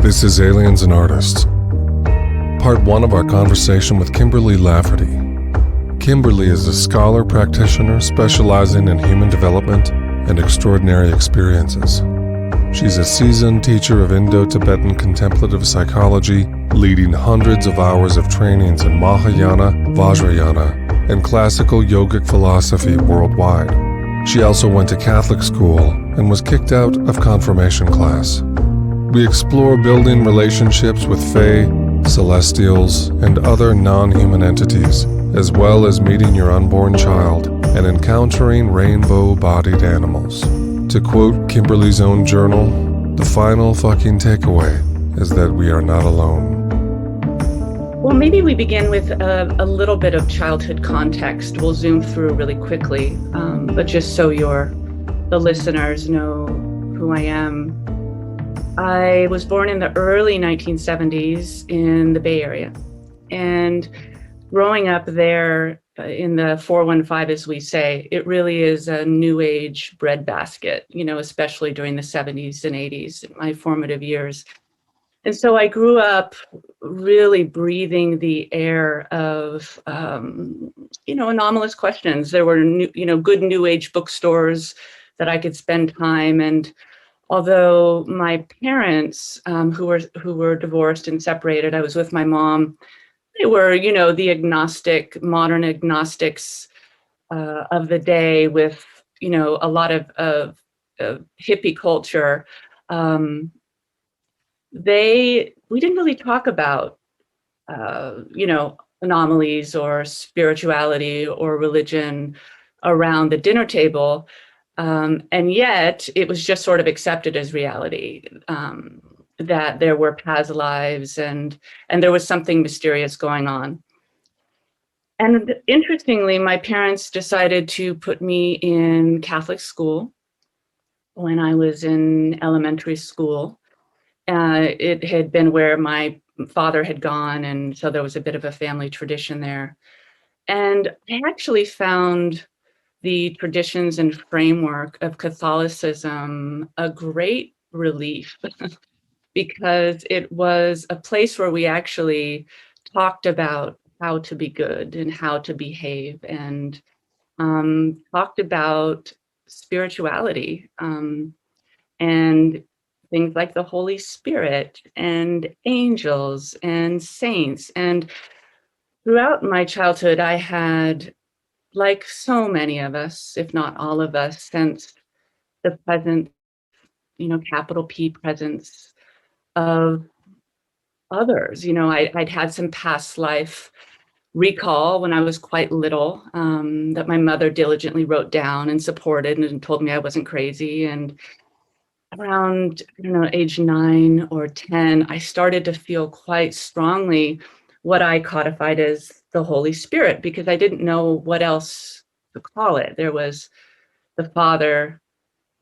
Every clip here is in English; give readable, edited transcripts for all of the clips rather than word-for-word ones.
This is Aliens and Artists, part one of our conversation with Kimberly Lafferty. Kimberly is a scholar practitioner specializing in human development and extraordinary experiences. She's a seasoned teacher of Indo-Tibetan contemplative psychology, leading hundreds of hours of trainings in Mahayana, Vajrayana, and classical yogic philosophy worldwide. She also went to Catholic school and was kicked out of confirmation class. We explore building relationships with Fae, Celestials, and other non-human entities, as well as meeting your unborn child and encountering rainbow-bodied animals. To quote Kimberly's own journal, the final fucking takeaway is that we are not alone. Well, maybe we begin with a little bit of childhood context. We'll zoom through really quickly, but just so the listeners know who I am. I was born in the early 1970s in the Bay Area, and growing up there in the 415, as we say, it really is a new age breadbasket, especially during the 70s and 80s, my formative years. And so I grew up really breathing the air of, anomalous questions. There were, good new age bookstores that I could spend time. And although my parents, who were divorced and separated, I was with my mom. They were, the modern agnostics of the day with, a lot of hippie culture. We didn't really talk about, anomalies or spirituality or religion around the dinner table. And yet it was just sort of accepted as reality, that there were past lives and there was something mysterious going on. And interestingly, my parents decided to put me in Catholic school when I was in elementary school. It had been where my father had gone, and so there was a bit of a family tradition there. And I actually found the traditions and framework of Catholicism a great relief because it was a place where we actually talked about how to be good and how to behave, and talked about spirituality and things like the Holy Spirit and angels and saints. And throughout my childhood, I had, like so many of us, if not all of us, sensed the presence, capital P presence of others. I'd had some past life recall when I was quite little, that my mother diligently wrote down and supported and told me I wasn't crazy. And around, age 9 or 10, I started to feel quite strongly what I codified as the Holy Spirit, because I didn't know what else to call it. There was the Father,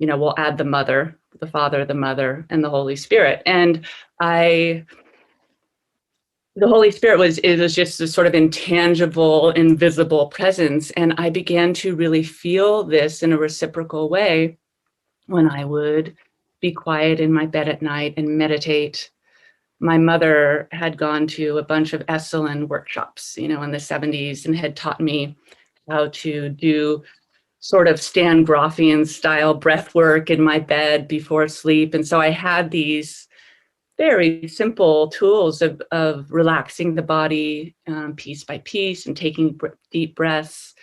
we'll add the Mother, the Father, the Mother, and the Holy Spirit. And the Holy Spirit was just a sort of intangible, invisible presence. And I began to really feel this in a reciprocal way when I would be quiet in my bed at night and meditate. My mother had gone to a bunch of Esalen workshops, in the 70s, and had taught me how to do sort of Stan Groffian style breath work in my bed before sleep. And so I had these very simple tools of relaxing the body piece by piece and taking deep breaths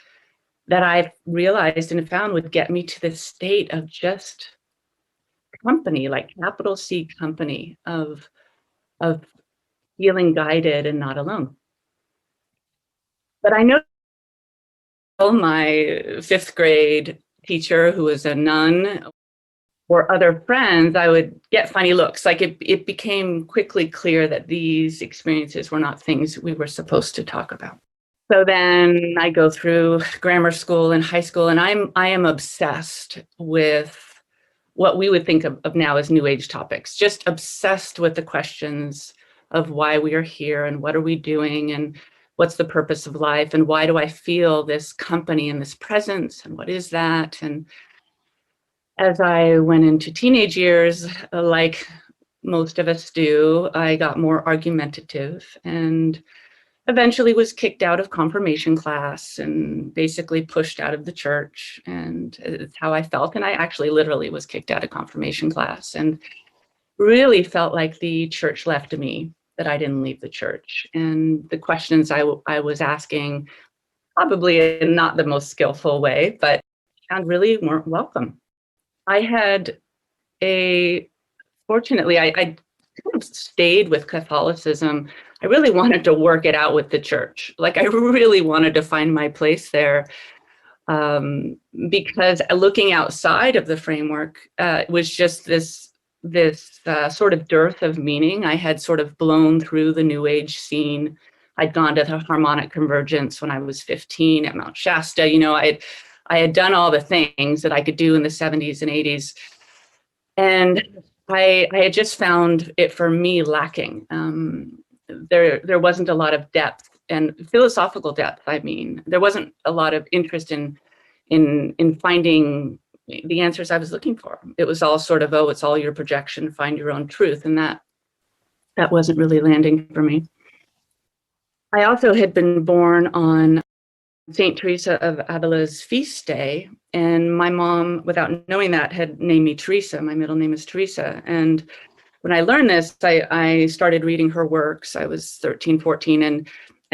that I realized and found would get me to this state of just company, like capital C company, of feeling guided and not alone. But I know my 5th grade teacher, who was a nun, or other friends, I would get funny looks. Like it became quickly clear that these experiences were not things we were supposed to talk about. So then I go through grammar school and high school, and I am obsessed with what we would think of now as New Age topics, just obsessed with the questions of why we are here and what are we doing and what's the purpose of life and why do I feel this company and this presence and what is that? And as I went into teenage years, like most of us do, I got more argumentative and eventually was kicked out of confirmation class and basically pushed out of the church. And it's how I felt. And I actually literally was kicked out of confirmation class and really felt like the church left me, that I didn't leave the church. And the questions I was asking, probably in not the most skillful way, but found really weren't welcome. I had fortunately, I kind of stayed with Catholicism. I really wanted to work it out with the church. Like I really wanted to find my place there, because looking outside of the framework was just this sort of dearth of meaning. I had sort of blown through the New Age scene. I'd gone to the harmonic convergence when I was 15 at Mount Shasta. I had done all the things that I could do in the 70s and 80s. And I had just found it, for me, lacking. There wasn't a lot of depth and philosophical depth. I mean, there wasn't a lot of interest in finding the answers I was looking for. It was all sort of, oh, it's all your projection, find your own truth. And that wasn't really landing for me. I also had been born on St. Teresa of Avila's feast day. And my mom, without knowing that, had named me Teresa. My middle name is Teresa. And when I learned this, I started reading her works. I was 13, 14. And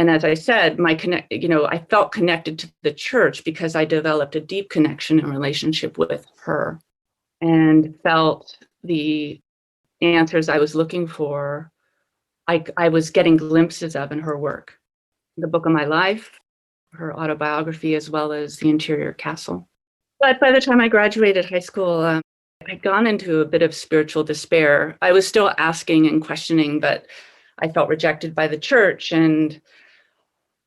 as I said, I felt connected to the church because I developed a deep connection and relationship with her and felt the answers I was looking for, I was getting glimpses of in her work. The Book of My Life, her autobiography, as well as The Interior Castle. But by the time I graduated high school, I'd gone into a bit of spiritual despair. I was still asking and questioning, but I felt rejected by the church. And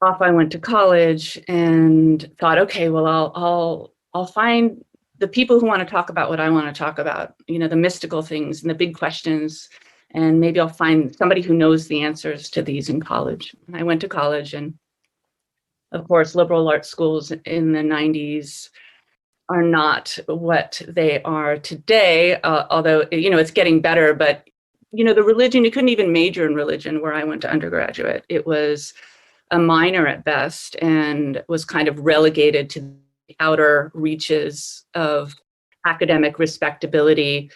off I went to college and thought, okay, well, I'll find the people who want to talk about what I want to talk about, the mystical things and the big questions. And maybe I'll find somebody who knows the answers to these in college. And I went to college, and of course, liberal arts schools in the 90s are not what they are today, although, it's getting better. But, the religion, you couldn't even major in religion where I went to undergraduate. It was a minor at best and was kind of relegated to the outer reaches of academic respectability,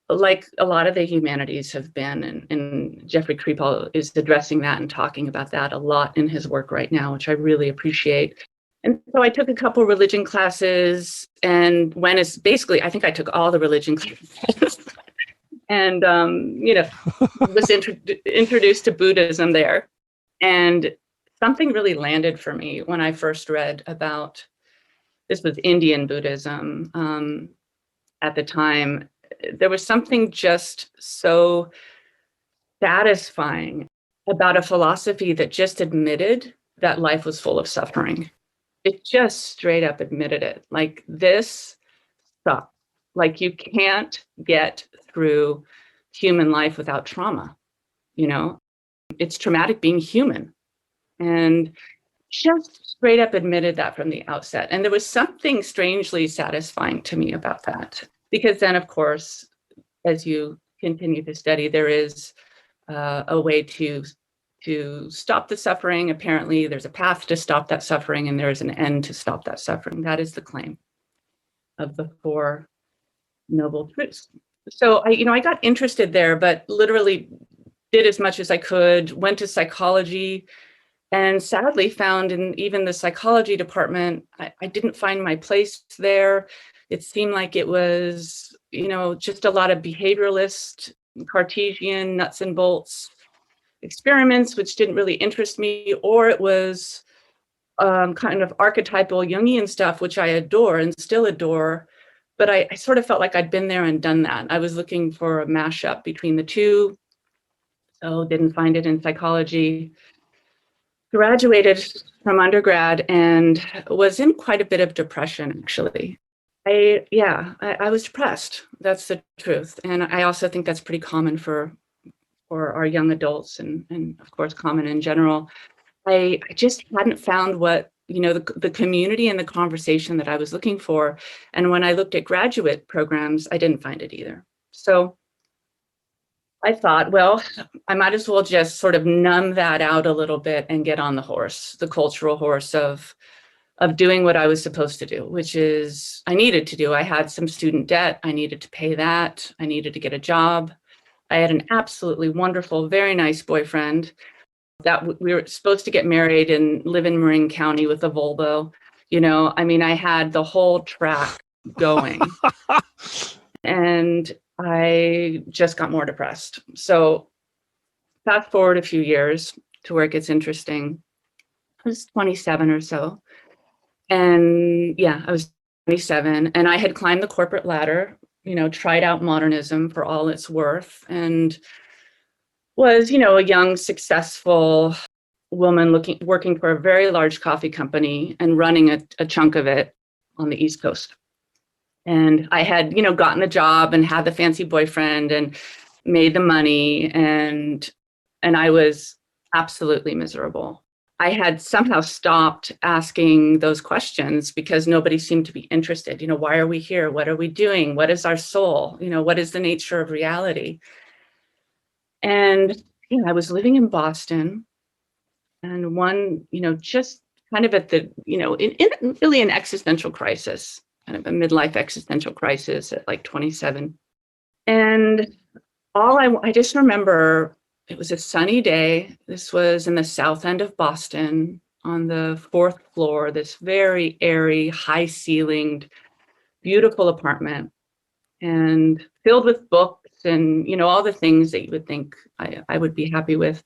like a lot of the humanities have been. And Jeffrey Kripal is addressing that and talking about that a lot in his work right now, which I really appreciate. And so I took a couple religion classes and I think I took all the religion classes and, was introduced to Buddhism there. And something really landed for me when I first read about, this was Indian Buddhism at the time. There was something just so satisfying about a philosophy that just admitted that life was full of suffering. It just straight up admitted it. Like, this sucks. Like, you can't get through human life without trauma. It's traumatic being human. And just straight up admitted that from the outset. And there was something strangely satisfying to me about that. Because then, of course, as you continue to study, there is a way to stop the suffering. Apparently, there's a path to stop that suffering, and there is an end to stop that suffering. That is the claim of the Four Noble Truths. So I got interested there, but literally did as much as I could, went to psychology, and sadly found in even the psychology department, I didn't find my place there. It seemed like it was, just a lot of behavioralist, Cartesian, nuts and bolts experiments, which didn't really interest me, or it was kind of archetypal Jungian stuff, which I adore and still adore. But I sort of felt like I'd been there and done that. I was looking for a mashup between the two, so didn't find it in psychology. Graduated from undergrad and was in quite a bit of depression, actually. I was depressed. That's the truth. And I also think that's pretty common for our young adults and of course, common in general. I just hadn't found what, the community and the conversation that I was looking for. And when I looked at graduate programs, I didn't find it either. So I thought, well, I might as well just sort of numb that out a little bit and get on the horse, the cultural horse of doing what I was supposed to do, which is I needed to do. I had some student debt. I needed to pay that. I needed to get a job. I had an absolutely wonderful, very nice boyfriend that we were supposed to get married and live in Marin County with a Volvo. I mean, I had the whole track going. And I just got more depressed. So fast forward a few years to where it gets interesting. I was 27 or so. And yeah, I was 27 and I had climbed the corporate ladder, tried out modernism for all it's worth and was, a young, successful woman working for a very large coffee company and running a chunk of it on the East Coast. And I had, gotten the job and had the fancy boyfriend and made the money and I was absolutely miserable. I had somehow stopped asking those questions because nobody seemed to be interested. Why are we here? What are we doing? What is our soul? What is the nature of reality? And I was living in Boston and one, just kind of at the, in really an existential crisis, kind of a midlife existential crisis at like 27. And I just remember it was a sunny day. This was in the south end of Boston on the 4th floor, this very airy, high-ceilinged, beautiful apartment and filled with books and, all the things that you would think I would be happy with.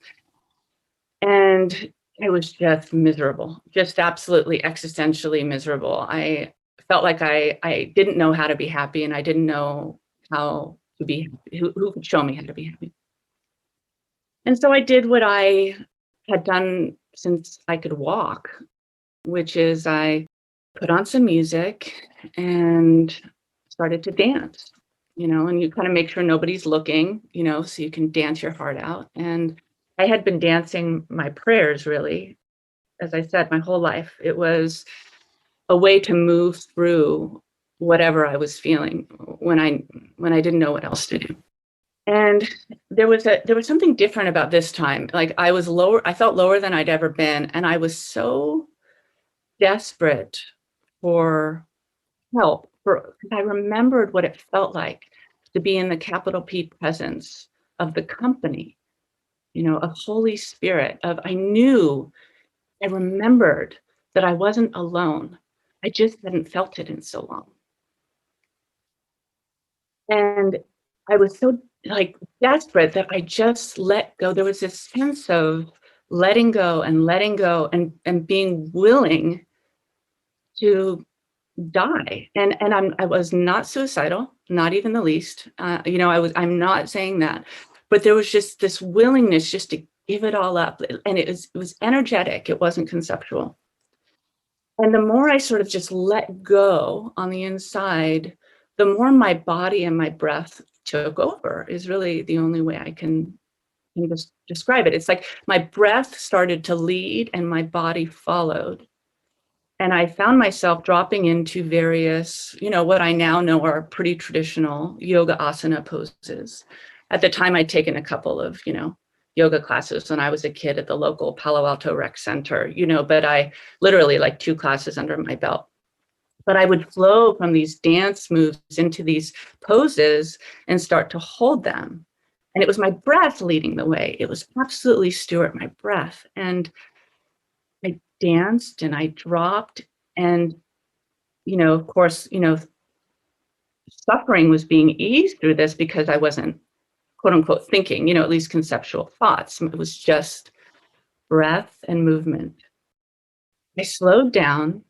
And I was just miserable, just absolutely existentially miserable. I felt like I didn't know how to be happy and I didn't know how to be happy, who could show me how to be happy. And so I did what I had done since I could walk, which is I put on some music and started to dance, and you kind of make sure nobody's looking, so you can dance your heart out. And I had been dancing my prayers, really, as I said, my whole life. It was a way to move through whatever I was feeling when I didn't know what else to do. And there was something different about this time. Like I felt lower than I'd ever been. And I was so desperate for help. I remembered what it felt like to be in the capital P presence of the company, of Holy Spirit, I remembered that I wasn't alone. I just hadn't felt it in so long. And I was so desperate that I just let go. There was this sense of letting go and being willing to die. And I was not suicidal, not even the least. I'm not saying that, but there was just this willingness just to give it all up. And it was energetic. It wasn't conceptual. And the more I sort of just let go on the inside, the more my body and my breath took over is really the only way I can just describe it. It's like my breath started to lead and my body followed. And I found myself dropping into various, what I now know are pretty traditional yoga asana poses. At the time, I'd taken a couple of, yoga classes when I was a kid at the local Palo Alto Rec Center, but I literally 2 classes under my belt. But I would flow from these dance moves into these poses and start to hold them. And it was my breath leading the way. It was absolutely Stuart, my breath. And I danced and I dropped and, of course, suffering was being eased through this because I wasn't, quote unquote, thinking, at least conceptual thoughts. It was just breath and movement. I slowed down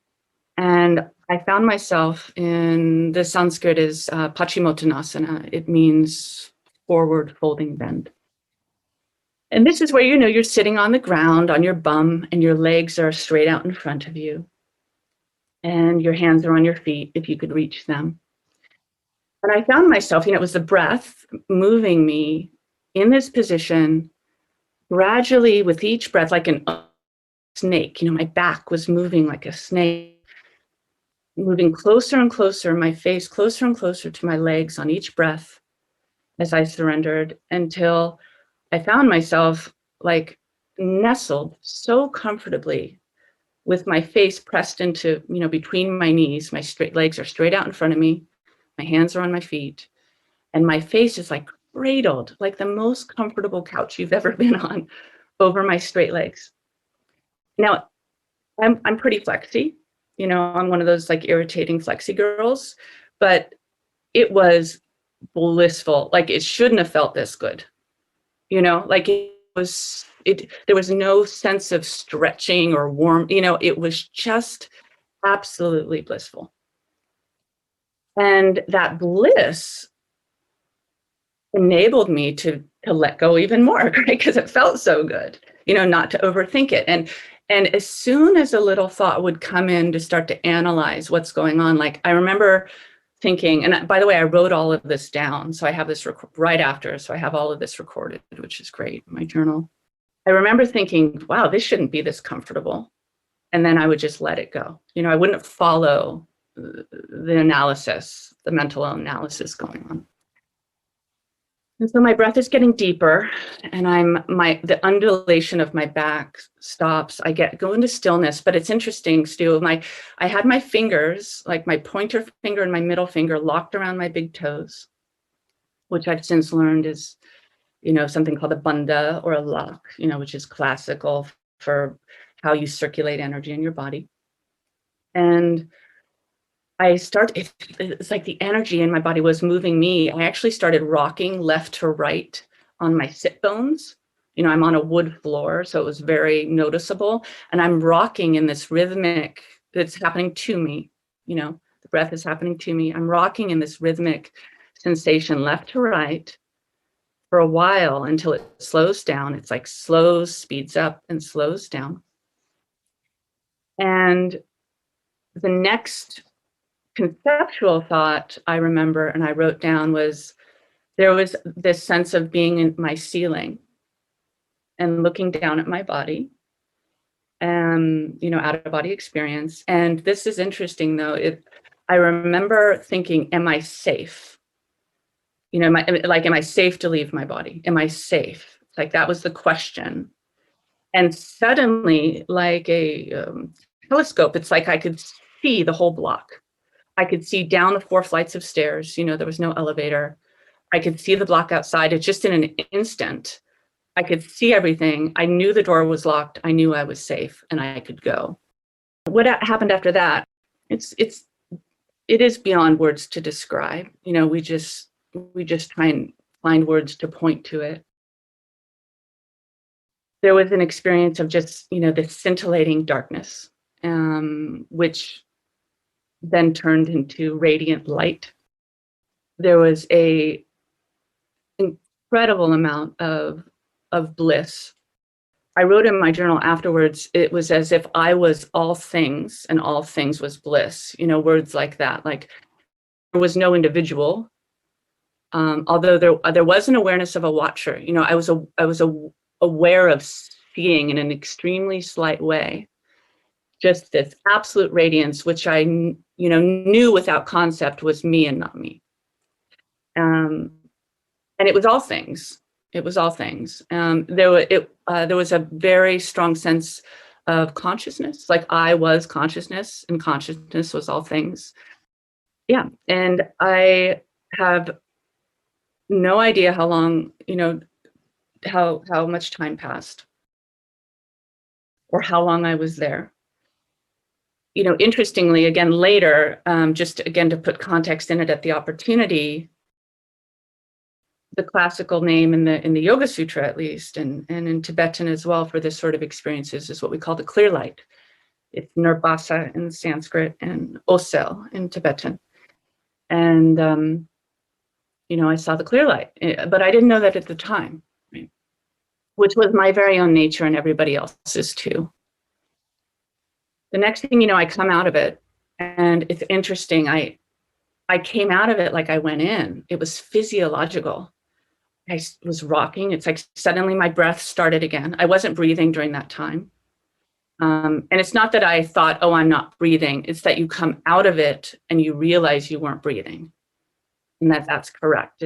and I found myself in the Sanskrit is Paschimottanasana. It means forward folding bend. And this is where, you're sitting on the ground on your bum and your legs are straight out in front of you. And your hands are on your feet if you could reach them. And I found myself, it was the breath moving me in this position gradually with each breath, like a snake. My back was moving like a snake, moving closer and closer, my face closer and closer to my legs on each breath. as I surrendered, until I found myself like nestled so comfortably with my face pressed into, between my knees. My straight legs are straight out in front of me. My hands are on my feet. And my face is like cradled, like the most comfortable couch you've ever been on, over my straight legs. Now, I'm pretty flexy. I'm one of those like irritating flexy girls, but it was blissful. Like it shouldn't have felt this good. Like there was no sense of stretching or warm, it was just absolutely blissful. And that bliss enabled me to let go even more, right? Because it felt so good, not to overthink it. And as soon as a little thought would come in to start to analyze what's going on, like I remember thinking, and by the way, I wrote all of this down. So I have this right after. So I have all of this recorded, which is great, my journal. I remember thinking, wow, this shouldn't be this comfortable. And then I would just let it go. I wouldn't follow the analysis, the mental analysis going on. And so my breath is getting deeper, and the undulation of my back stops. I go into stillness, but it's interesting, Stu. I had my fingers, like my pointer finger and my middle finger, locked around my big toes, which I've since learned is, something called a bandha or a lock, which is classical for how you circulate energy in your body. And it's like the energy in my body was moving me. I actually started rocking left to right on my sit bones. I'm on a wood floor, so it was very noticeable. And I'm rocking in this rhythmic, that's happening to me. The breath is happening to me. I'm rocking in this rhythmic sensation left to right for a while until it slows down. It's like slows, speeds up, and slows down. And the next conceptual thought I remember and I wrote down was, there was this sense of being in my ceiling and looking down at my body, and out of body experience. And this is interesting though. I remember thinking, am I safe? Am I safe to leave my body? Am I safe? Like that was the question. And suddenly, like a telescope, it's like I could see the whole block. I could see down the 4 flights of stairs. There was no elevator. I could see the block outside. It's just in an instant. I could see everything. I knew the door was locked. I knew I was safe and I could go. What happened after that? It is beyond words to describe. We just try and find words to point to it. There was an experience of just, this scintillating darkness, which then turned into radiant light. There was a incredible amount of bliss. I wrote in my journal afterwards, it was as if I was all things and all things was bliss, words like that. Like there was no individual, although there was an awareness of a watcher. I was aware of seeing in an extremely slight way, just this absolute radiance, which I, knew without concept was me and not me. And it was all things. It was all things. There was a very strong sense of consciousness, like I was consciousness and consciousness was all things. Yeah. And I have no idea how long, how much time passed or how long I was there. Interestingly, again, later, just again, to put context in it at the opportunity, the classical name in the Yoga Sutra, at least, and in Tibetan as well, for this sort of experiences is what we call the clear light. It's Nirbasa in Sanskrit and Osel in Tibetan. And, I saw the clear light, but I didn't know that at the time, right? Which was my very own nature and everybody else's too. The next thing I come out of it, and it's interesting, I came out of it like I went in. It was physiological. I was rocking. It's like suddenly my breath started again. I wasn't breathing during that time. And it's not that I thought, oh, I'm not breathing. It's that you come out of it and you realize you weren't breathing. and that's correct.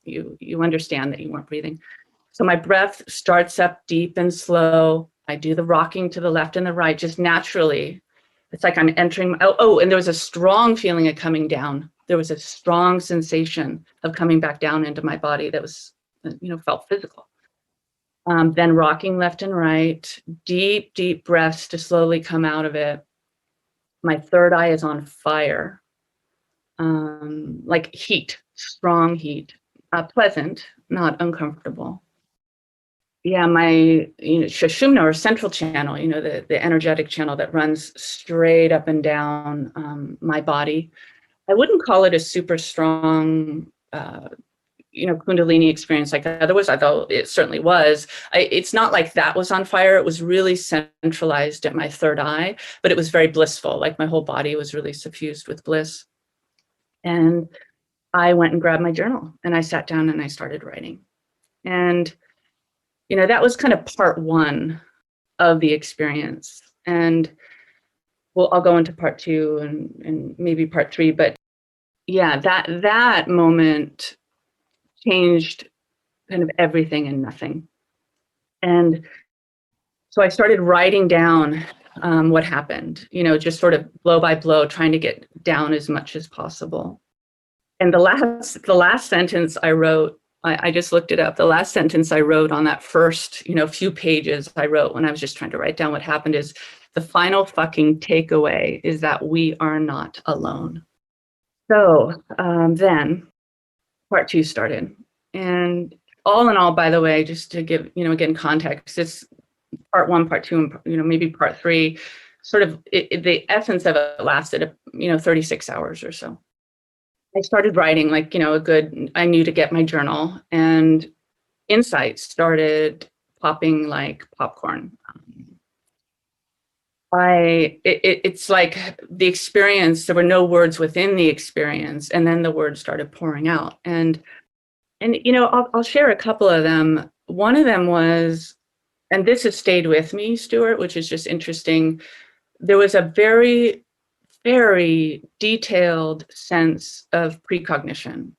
You understand that you weren't breathing. So my breath starts up deep and slow. I do the rocking to the left and the right just naturally. It's like I'm entering. And there was a strong feeling of coming down. There was a strong sensation of coming back down into my body that was, felt physical. Then rocking left and right, deep, deep breaths to slowly come out of it. My third eye is on fire, like heat, strong heat, pleasant, not uncomfortable. Yeah, my Sushumna or central channel, the energetic channel that runs straight up and down my body. I wouldn't call it a super strong, Kundalini experience like that. Otherwise, I thought it certainly was. It's not like that was on fire. It was really centralized at my third eye, but it was very blissful. Like my whole body was really suffused with bliss. And I went and grabbed my journal and I sat down and I started writing. And that was kind of part one of the experience. And I'll go into part two and maybe part three. But yeah, that moment changed kind of everything and nothing. And so I started writing down what happened, just sort of blow by blow, trying to get down as much as possible. And the last sentence I wrote, I just looked it up. The last sentence I wrote on that first, few pages I wrote when I was just trying to write down what happened is, the final fucking takeaway is that we are not alone. So then part two started. And all in all, by the way, just to give, again, context, it's part one, part two, and, maybe part three, sort of the essence of it lasted, 36 hours or so. I started writing like, I knew to get my journal, and insights started popping like popcorn. It's like the experience, there were no words within the experience, and then the words started pouring out. And I'll share a couple of them. One of them was, and this has stayed with me, Stuart, which is just interesting. There was a very, very detailed sense of precognition.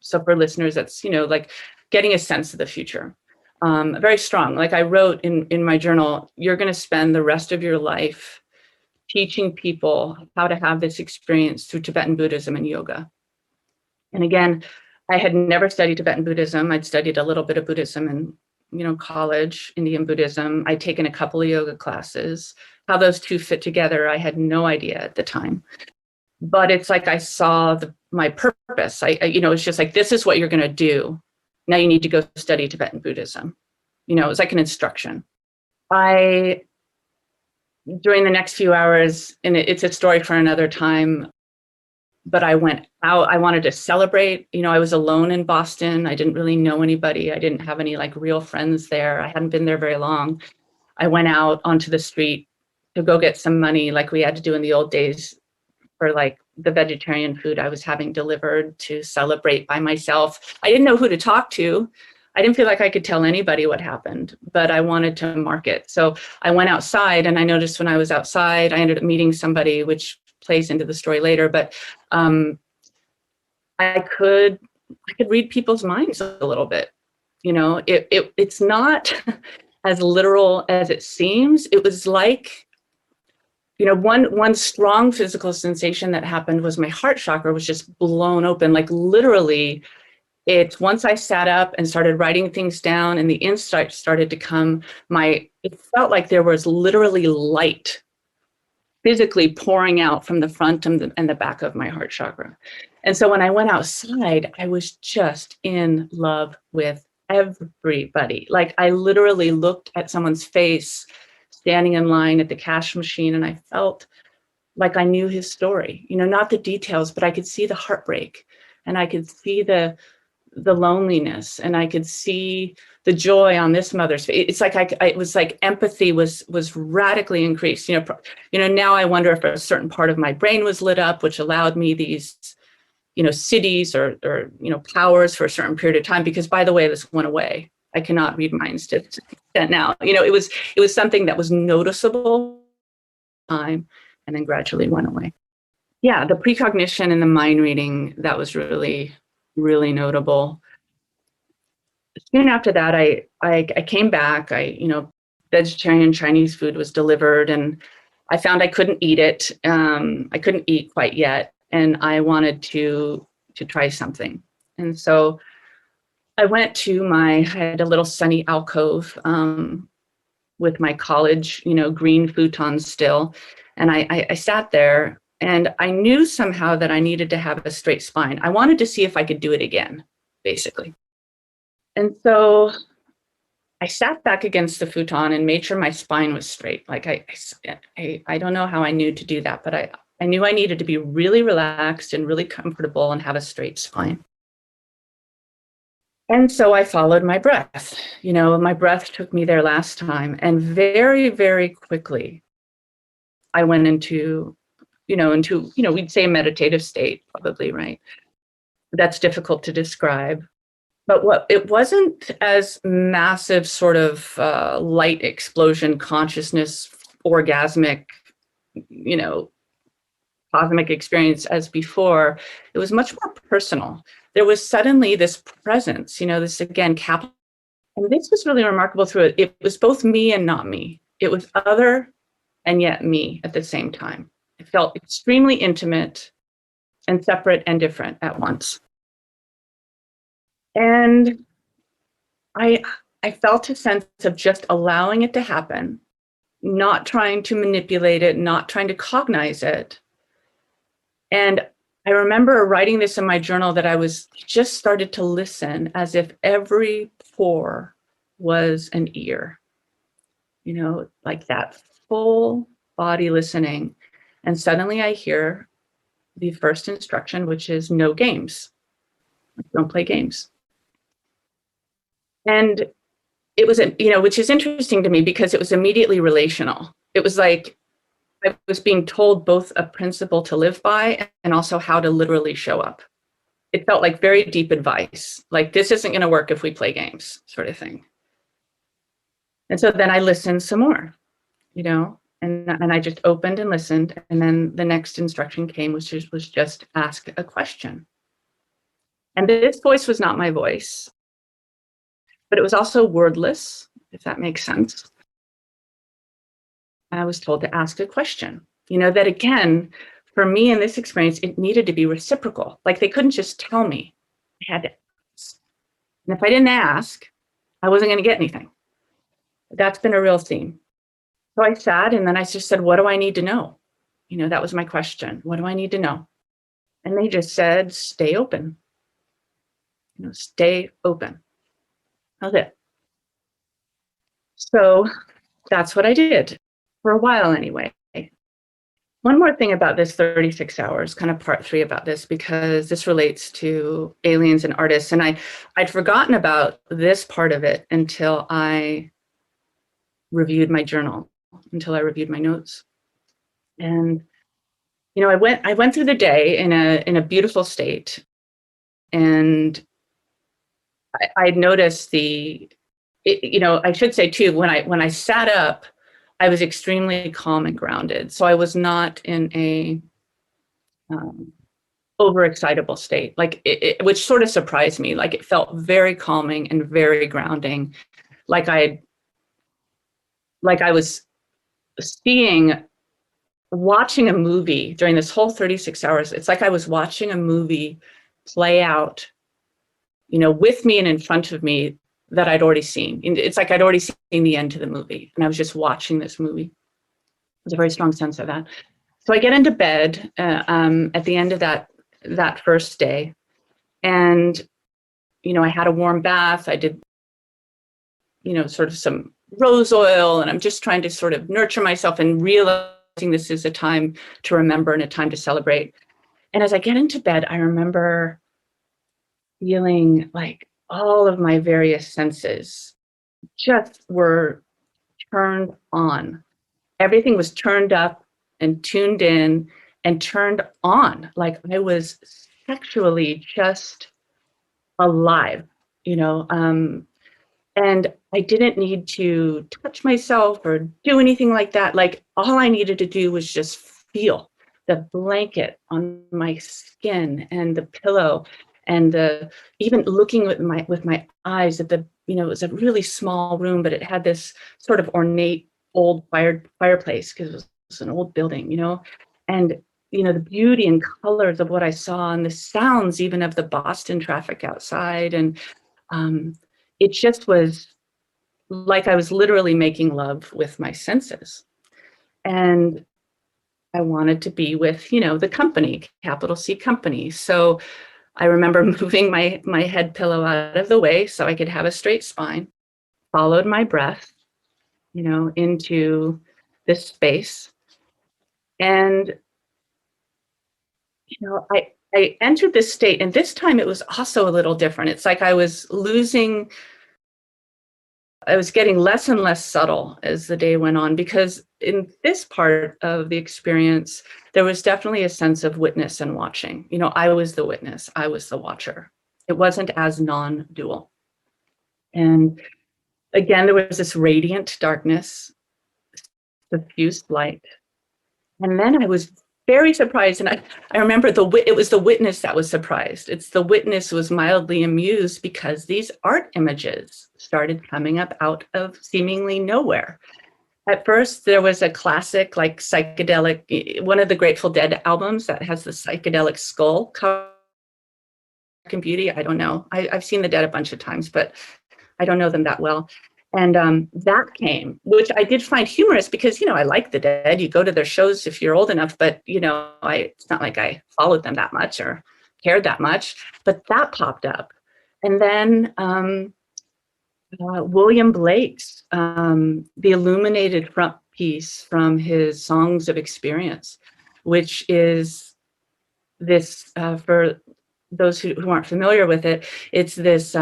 So for listeners, that's, like getting a sense of the future. Very strong. Like I wrote in my journal, you're going to spend the rest of your life teaching people how to have this experience through Tibetan Buddhism and yoga. And again, I had never studied Tibetan Buddhism. I'd studied a little bit of Buddhism in, college, Indian Buddhism. I'd taken a couple of yoga classes. How those two fit together, I had no idea at the time. But it's like I saw my purpose. It's just like, this is what you're going to do. Now you need to go study Tibetan Buddhism. It was like an instruction. During the next few hours, and it's a story for another time, but I went out. I wanted to celebrate. I was alone in Boston. I didn't really know anybody. I didn't have any like real friends there. I hadn't been there very long. I went out onto the street to go get some money like we had to do in the old days for like the vegetarian food I was having delivered, to celebrate by myself. I didn't know who to talk to. I didn't feel like I could tell anybody what happened, but I wanted to mark it. So I went outside, and I noticed when I was outside, I ended up meeting somebody, which plays into the story later, but I could read people's minds a little bit. It's not as literal as it seems. It was like, one strong physical sensation that happened was my heart chakra was just blown open. Like literally, once I sat up and started writing things down and the insight started to come, it felt like there was literally light physically pouring out from the front and the back of my heart chakra. And so when I went outside, I was just in love with everybody. Like I literally looked at someone's face standing in line at the cash machine, and I felt like I knew his story, not the details, but I could see the heartbreak, and I could see the loneliness, and I could see the joy on this mother's face. It's like it was like empathy was radically increased. Now I wonder if a certain part of my brain was lit up, which allowed me these, cities or powers for a certain period of time. Because by the way, this went away. I cannot read minds to extent now. It was something that was noticeable time, and then gradually went away. yeah, the precognition and the mind reading, that was really, really notable. Soon after that, I came back. Vegetarian Chinese food was delivered, and I found I couldn't eat it. I couldn't eat quite yet, and I wanted to try something. And so I had a little sunny alcove with my college, green futon still, and I sat there, and I knew somehow that I needed to have a straight spine. I wanted to see if I could do it again, basically. And so I sat back against the futon and made sure my spine was straight. Like I don't know how I knew to do that, but I knew I needed to be really relaxed and really comfortable and have a straight spine. And so I followed my breath. My breath took me there last time, and very, very quickly, I went into we'd say a meditative state, probably, right? That's difficult to describe. But it wasn't as massive sort of light explosion consciousness, orgasmic, cosmic experience as before. It was much more personal. There was suddenly this presence, this again, capital. And this was really remarkable through it. It was both me and not me. It was other and yet me at the same time. It felt extremely intimate and separate and different at once. And I felt a sense of just allowing it to happen, not trying to manipulate it, not trying to cognize it. And I remember writing this in my journal that I was just started to listen as if every pore was an ear, like that full body listening. And suddenly I hear the first instruction, which is no games. Don't play games. And it was, which is interesting to me because it was immediately relational. It was like I was being told both a principle to live by and also how to literally show up. It felt like very deep advice, like this isn't going to work if we play games, sort of thing. And so then I listened some more, and I just opened and listened. And then the next instruction came, which was just ask a question. And this voice was not my voice, but it was also wordless, if that makes sense. I was told to ask a question, that again, for me in this experience, it needed to be reciprocal. Like they couldn't just tell me, I had to ask. And if I didn't ask, I wasn't going to get anything. That's been a real theme. So I sat and then I just said, what do I need to know? That was my question. What do I need to know? And they just said, stay open. Stay open. That's it. So that's what I did for a while anyway. One more thing about this 36 hours, kind of part 3 about this, because this relates to aliens and artists. And I'd forgotten about this part of it until I reviewed my journal, until I reviewed my notes. And, I went through the day in a beautiful state. And I'd noticed I should say too, when I sat up, I was extremely calm and grounded. So I was not in a overexcitable state, which sort of surprised me. Like it felt very calming and very grounding. Like I was watching a movie during this whole 36 hours. It's like I was watching a movie play out, with me and in front of me that I'd already seen. It's like I'd already seen the end to the movie and I was just watching this movie. There's a very strong sense of that. So I get into bed at the end of that first day. And, I had a warm bath. I did, sort of some rose oil, and I'm just trying to sort of nurture myself and realizing this is a time to remember and a time to celebrate. And as I get into bed, I remember feeling like all of my various senses just were turned on. Everything was turned up and tuned in and turned on. Like I was sexually just alive, and I didn't need to touch myself or do anything like that. Like all I needed to do was just feel the blanket on my skin and the pillow, and the even looking with my eyes at the, you know, it was a really small room, but it had this sort of ornate old fireplace because it was an old building, you know, and you know, the beauty and colors of what I saw and the sounds even of the Boston traffic outside. And it just was like I was literally making love with my senses. And I wanted to be with, you know, the company, capital C company. So I remember moving my head pillow out of the way so I could have a straight spine, followed my breath, you know, into this space. And, you know, I entered this state, and this time it was also a little different. It's like I was getting less and less subtle as the day went on, because in this part of the experience, there was definitely a sense of witness and watching. You know, I was the witness, I was the watcher. It wasn't as non-dual. And again, there was this radiant darkness, diffused light. And then I was very surprised. And I remember it was the witness that was surprised. It's the witness was mildly amused because these art images started coming up out of seemingly nowhere. At first, there was a classic, like psychedelic, one of the Grateful Dead albums that has the psychedelic skull cover. Beauty, I don't know. I've seen the Dead a bunch of times, but I don't know them that well. And that came, which I did find humorous because, you know, I like the Dead. You go to their shows if you're old enough, but, you know, it's not like I followed them that much or cared that much. But that popped up. And then William Blake's the illuminated front piece from his Songs of Experience, which is this, for those who aren't familiar with it, it's this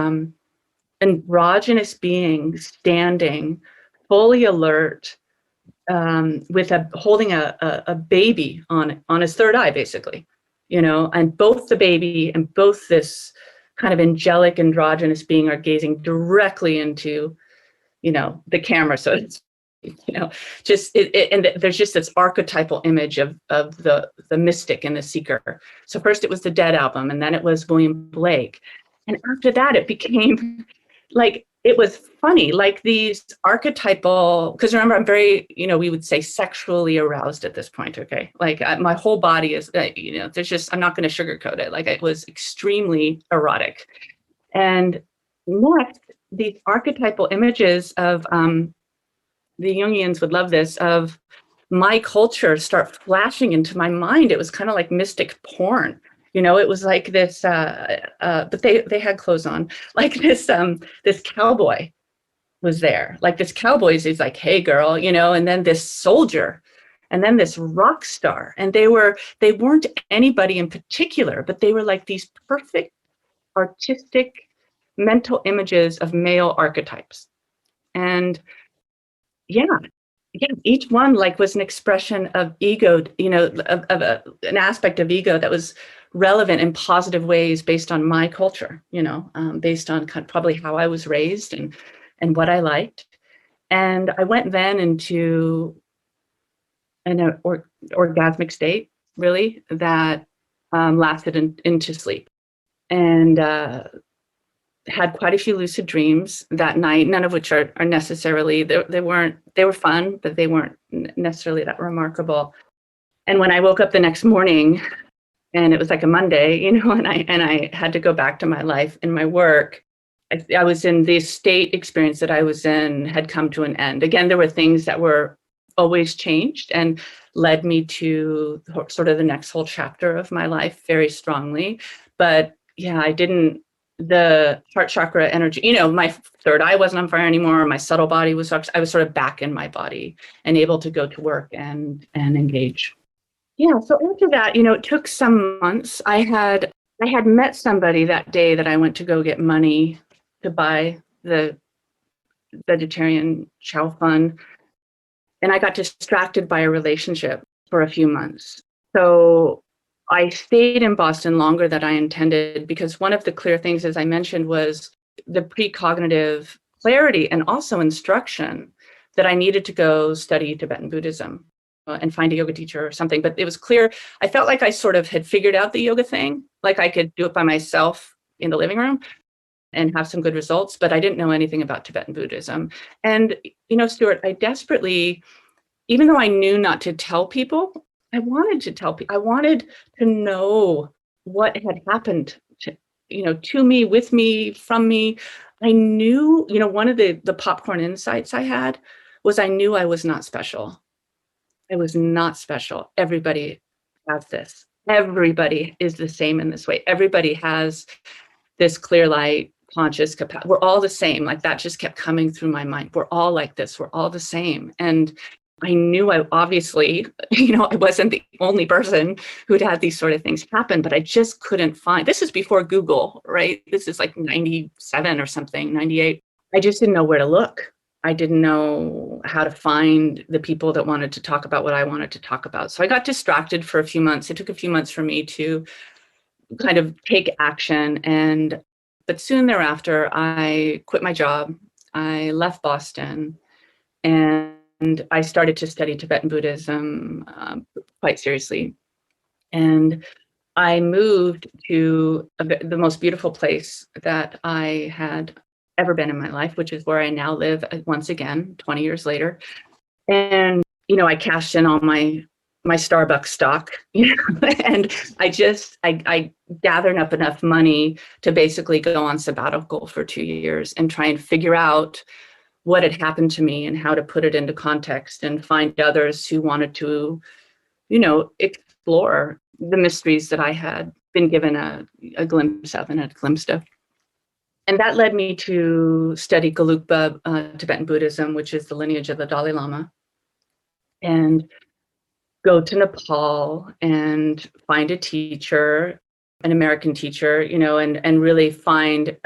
androgynous being standing fully alert, holding a baby on his third eye, basically, you know, and both the baby and both this kind of angelic androgynous being are gazing directly into, you know, the camera. So it's, you know, just and there's just this archetypal image of the mystic and the seeker. So first it was the Dead album, and then it was William Blake, and after that it became like, it was funny, like these archetypal, because remember, I'm very, you know, we would say sexually aroused at this point, okay? Like my whole body is, you know, there's just, I'm not going to sugarcoat it. Like it was extremely erotic. And next, these archetypal images of, the Jungians would love this, of my culture start flashing into my mind. It was kind of like mystic porn. You know, it was like this, but they had clothes on, like this cowboy was there. Like this cowboy is like, hey girl, you know, and then this soldier, and then this rock star. And they weren't anybody in particular, but they were like these perfect artistic mental images of male archetypes. And yeah, each one like was an expression of ego, you know, of an aspect of ego that was relevant in positive ways based on my culture, you know, based on probably how I was raised and what I liked. And I went then into an orgasmic state, really, that lasted into sleep. And had quite a few lucid dreams that night, none of which are necessarily, they were fun, but they weren't necessarily that remarkable. And when I woke up the next morning, and it was like a Monday, you know, and I had to go back to my life and my work, I was in the state experience that I was in had come to an end. Again, there were things that were always changed and led me to sort of the next whole chapter of my life very strongly. But yeah, the heart chakra energy, you know, my third eye wasn't on fire anymore. My subtle body I was sort of back in my body and able to go to work and engage. Yeah. So after that, you know, it took some months. I had met somebody that day that I went to go get money to buy the vegetarian chow fun. And I got distracted by a relationship for a few months. So I stayed in Boston longer than I intended, because one of the clear things, as I mentioned, was the precognitive clarity and also instruction that I needed to go study Tibetan Buddhism. and find a yoga teacher or something. But it was clear, I felt like I sort of had figured out the yoga thing, like I could do it by myself in the living room and have some good results, but I didn't know anything about Tibetan Buddhism. And, Stuart, I desperately, even though I knew not to tell people, I wanted to tell people. I wanted to know what had happened to me, with me, from me. I knew, one of the popcorn insights I had was I knew I was not special. I was not special. Everybody has this. Everybody is the same in this way. Everybody has this clear light, conscious capacity. We're all the same. Like that just kept coming through my mind. We're all like this. We're all the same. And I knew I obviously, I wasn't the only person who'd had these sort of things happen, but I just couldn't find, this is before Google, right? This is like 97 or something, 98. I just didn't know where to look. I didn't know how to find the people that wanted to talk about what I wanted to talk about. So I got distracted for a few months. It took a few months for me to kind of take action. But soon thereafter, I quit my job. I left Boston and I started to study Tibetan Buddhism quite seriously. And I moved to the most beautiful place that I had ever been in my life, which is where I now live once again, 20 years later. And, I cashed in all my Starbucks stock, and I gathered up enough money to basically go on sabbatical for 2 years and try and figure out what had happened to me and how to put it into context and find others who wanted to, explore the mysteries that I had been given a glimpse of and a glimpse of. And that led me to study Gelugpa Tibetan Buddhism, which is the lineage of the Dalai Lama, and go to Nepal and find a teacher, an American teacher, and really find,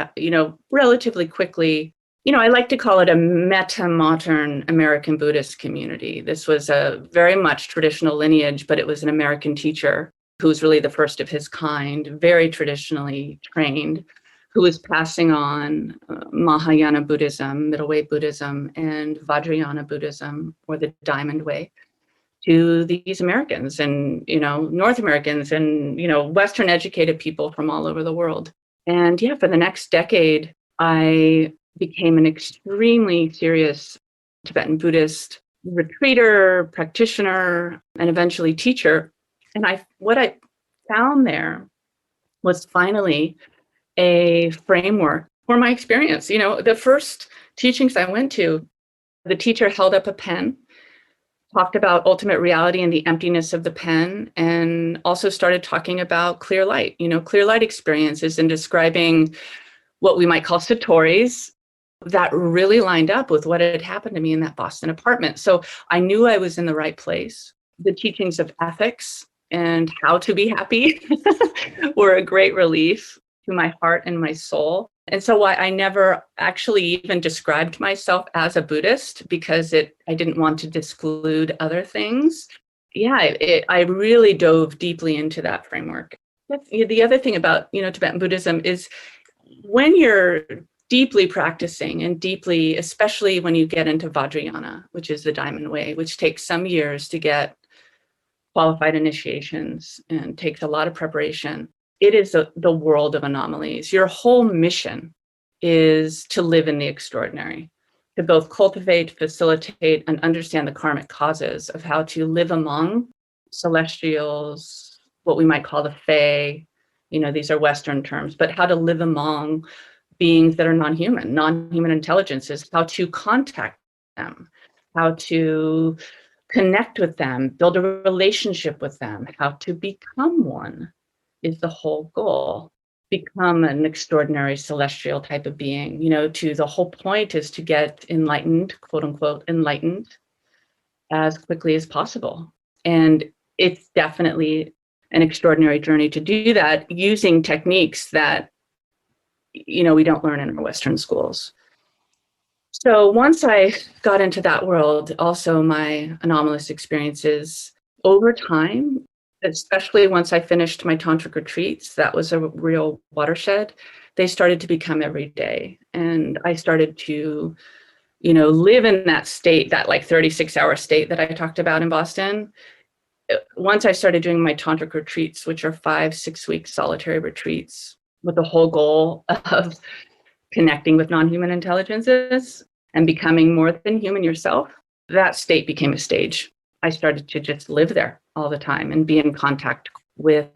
relatively quickly, I like to call it a meta-modern American Buddhist community. This was a very much traditional lineage, but it was an American teacher who was really the first of his kind, very traditionally trained, who was passing on Mahayana Buddhism, Middle Way Buddhism, and Vajrayana Buddhism, or the Diamond Way, to these Americans and, North Americans and, Western educated people from all over the world. And for the next decade, I became an extremely serious Tibetan Buddhist retreater, practitioner, and eventually teacher. And what I found there was finally a framework for my experience. The first teachings I went to, the teacher held up a pen, talked about ultimate reality and the emptiness of the pen, and also started talking about clear light, clear light experiences, and describing what we might call satoris that really lined up with what had happened to me in that Boston apartment. So I knew I was in the right place. The teachings of ethics and how to be happy were a great relief to my heart and my soul. And so I never actually even described myself as a Buddhist because I didn't want to disclude other things. I really dove deeply into that framework. The other thing about, Tibetan Buddhism is when you're deeply practicing and deeply, especially when you get into Vajrayana, which is the Diamond Way, which takes some years to get qualified initiations and takes a lot of preparation. It is the world of anomalies. Your whole mission is to live in the extraordinary, to both cultivate, facilitate, and understand the karmic causes of how to live among celestials, what we might call the Fae. These are Western terms, but how to live among beings that are non-human intelligences, how to contact them, how to connect with them, build a relationship with them, how to become one is the whole goal. Become an extraordinary celestial type of being. The whole point is to get enlightened, quote unquote, enlightened as quickly as possible. And it's definitely an extraordinary journey to do that using techniques that we don't learn in our Western schools. So once I got into that world, also my anomalous experiences over time, especially once I finished my tantric retreats, that was a real watershed. They started to become every day. And I started to live in that state, that like 36-hour state that I talked about in Boston. Once I started doing my tantric retreats, which are 5-6 week solitary retreats with the whole goal of connecting with non-human intelligences and becoming more than human yourself, that state became a stage. I started to just live there all the time and be in contact with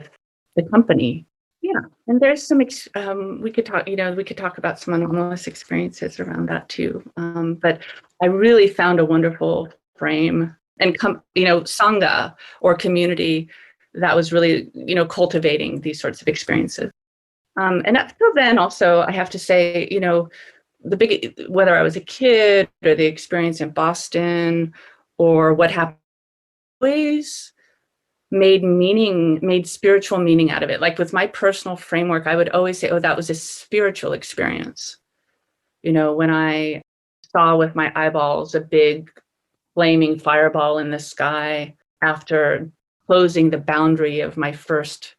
the company. Yeah, and there's some we could talk about some anomalous experiences around that too. But I really found a wonderful frame and sangha or community that was really cultivating these sorts of experiences. And up till then, also, I have to say, whether I was a kid or the experience in Boston or what happened, always made spiritual meaning out of it. Like with my personal framework, I would always say, oh, that was a spiritual experience. When I saw with my eyeballs a big flaming fireball in the sky after closing the boundary of my first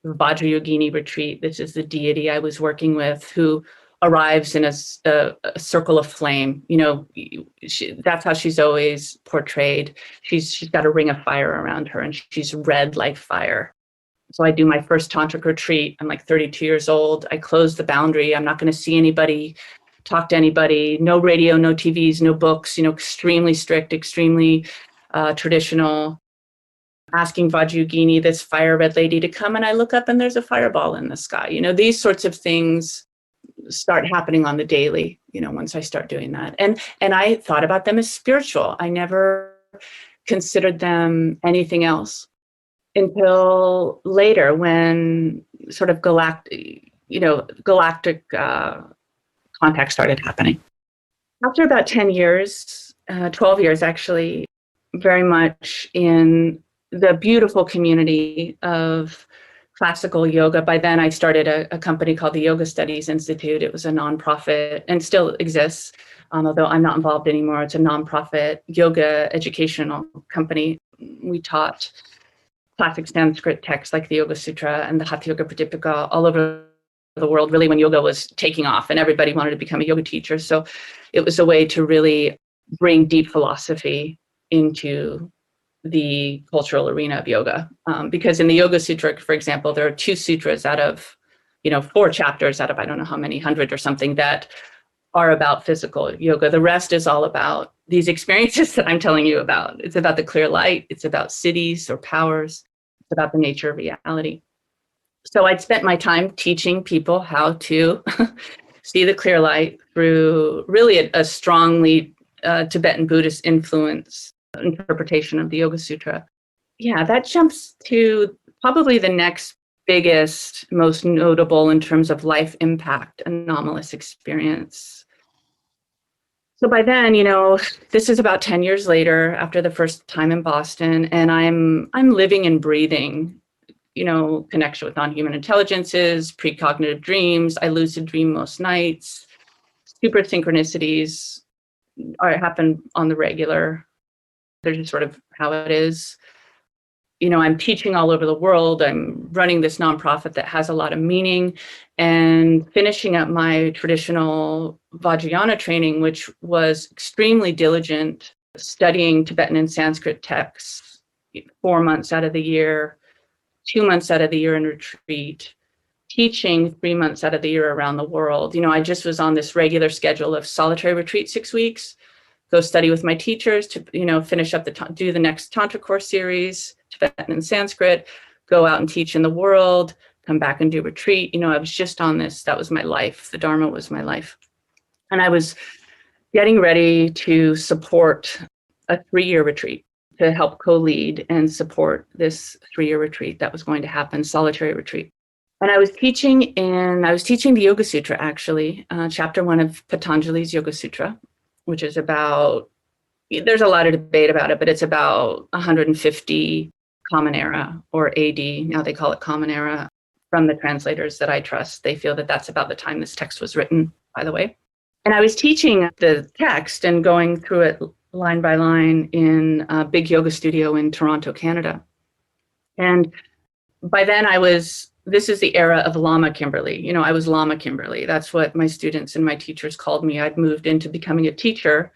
Vajrayogini retreat. This is the deity I was working with who arrives in a circle of flame. That's how she's always portrayed. She's got a ring of fire around her and she's red like fire. So I do my first tantric retreat. I'm like 32 years old. I close the boundary. I'm not going to see anybody, talk to anybody, no radio, no TVs, no books, extremely strict, extremely traditional. Asking Vajrayogini, this fire red lady, to come, and I look up and there's a fireball in the sky. These sorts of things start happening on the daily, once I start doing that. And I thought about them as spiritual. I never considered them anything else until later when sort of galactic contact started happening. After about 10 years, 12 years actually, very much in the beautiful community of classical yoga. By then, I started a company called the Yoga Studies Institute. It was a nonprofit and still exists, although I'm not involved anymore. It's a nonprofit yoga educational company. We taught classic Sanskrit texts like the Yoga Sutra and the Hatha Yoga Pradipika all over the world, really when yoga was taking off and everybody wanted to become a yoga teacher. So it was a way to really bring deep philosophy into the cultural arena of yoga. Because in the Yoga Sutra, for example, there are 2 sutras out of, 4 chapters out of, I don't know how many, 100 or something, that are about physical yoga. The rest is all about these experiences that I'm telling you about. It's about the clear light. It's about cities or powers. It's about the nature of reality. So I'd spent my time teaching people how to see the clear light through really a strongly Tibetan Buddhist influence interpretation of the Yoga Sutra. Yeah, that jumps to probably the next biggest, most notable in terms of life impact, anomalous experience. So by then, this is about 10 years later after the first time in Boston, and I'm living and breathing, connection with non-human intelligences, precognitive dreams. I lucid dream most nights. Super synchronicities happen on the regular. They're just sort of how it is. I'm teaching all over the world. I'm running this nonprofit that has a lot of meaning and finishing up my traditional Vajrayana training, which was extremely diligent, studying Tibetan and Sanskrit texts 4 months out of the year, 2 months out of the year in retreat, teaching 3 months out of the year around the world. I just was on this regular schedule of solitary retreat 6 weeks, go study with my teachers to, finish up do the next Tantra course series, Tibetan and Sanskrit, go out and teach in the world, come back and do retreat. I was just on this. That was my life. The Dharma was my life. And I was getting ready to support a 3-year retreat, to help co-lead and support this 3-year retreat that was going to happen, solitary retreat. And I was teaching the Yoga Sutra, actually, chapter 1 of Patanjali's Yoga Sutra, which is about, there's a lot of debate about it, but it's about 150 Common Era or AD. Now they call it Common Era from the translators that I trust. They feel that that's about the time this text was written, by the way. And I was teaching the text and going through it line by line in a big yoga studio in Toronto, Canada. And by then I was this is the era of Lama Kimberly. You know, I was Lama Kimberly. That's what my students and my teachers called me. I'd moved into becoming a teacher,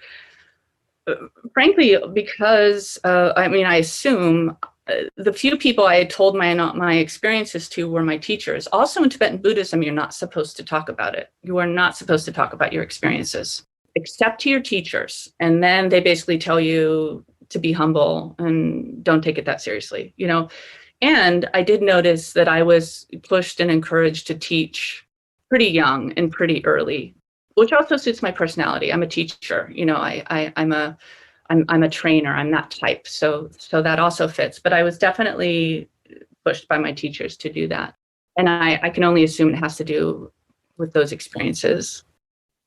frankly, because I assume the few people I had told my experiences to were my teachers. Also in Tibetan Buddhism, you're not supposed to talk about it. You are not supposed to talk about your experiences, except to your teachers. And then they basically tell you to be humble and don't take it that seriously, you know. And I did notice that I was pushed and encouraged to teach pretty young and pretty early, which also suits my personality. I'm a teacher, you know, I'm a trainer. I'm that type. So that also fits. But I was definitely pushed by my teachers to do that. And I can only assume it has to do with those experiences.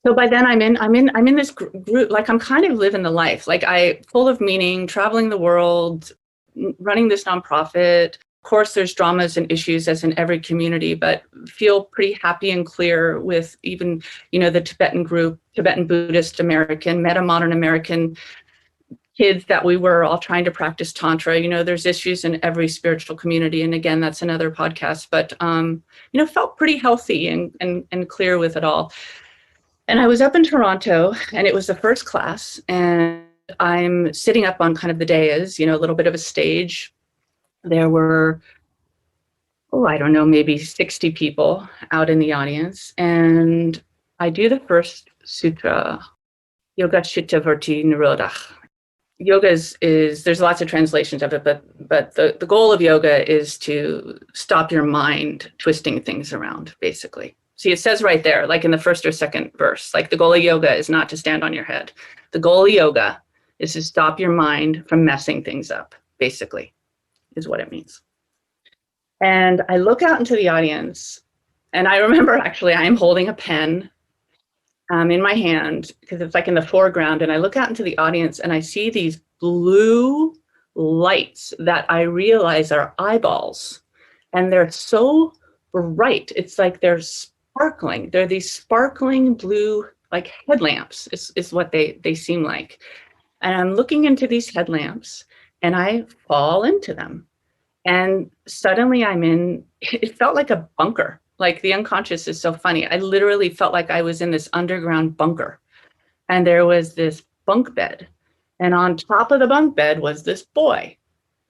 So by then I'm in this group, like I'm kind of living the life, like full of meaning, traveling the world, running this nonprofit. Of course, there's dramas and issues as in every community, but feel pretty happy and clear with even, you know, the Tibetan group, Tibetan Buddhist American, Meta-Modern American kids that we were all trying to practice Tantra. You know, there's issues in every spiritual community. And again, that's another podcast, but, you know, felt pretty healthy and clear with it all. And I was up in Toronto and it was the first class and I'm sitting up on kind of the dais, you know, a little bit of a stage. There were, I don't know, maybe 60 people out in the audience. And I do the first sutra, Yoga Chitta Vritti Nirodha. Yoga is there's lots of translations of it, but the goal of yoga is to stop your mind twisting things around, basically. See, it says right there, like in the first or second verse, like the goal of yoga is not to stand on your head. The goal of yoga is to stop your mind from messing things up, basically, is what it means. And I look out into the audience, and I remember actually I am holding a pen in my hand because it's like in the foreground, and I look out into the audience and I see these blue lights that I realize are eyeballs, and they're so bright. It's like they're sparkling. They're these sparkling blue, like headlamps is what they seem like. And I'm looking into these headlamps and I fall into them. And suddenly it felt like a bunker. Like the unconscious is so funny. I literally felt like I was in this underground bunker. And there was this bunk bed. And on top of the bunk bed was this boy.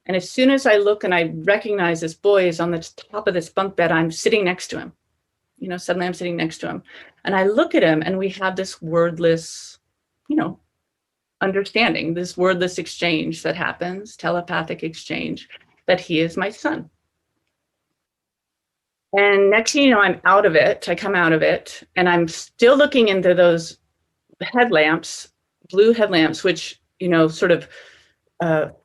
And as soon as I look and I recognize this boy is on the top of this bunk bed, I'm sitting next to him. You know, suddenly I'm sitting next to him. And I look at him and we have this wordless, you know, understanding, this wordless exchange that happens, telepathic exchange, that he is my son. And next thing you know, I'm out of it. I come out of it and I'm still looking into those headlamps, blue headlamps, which, you know, sort of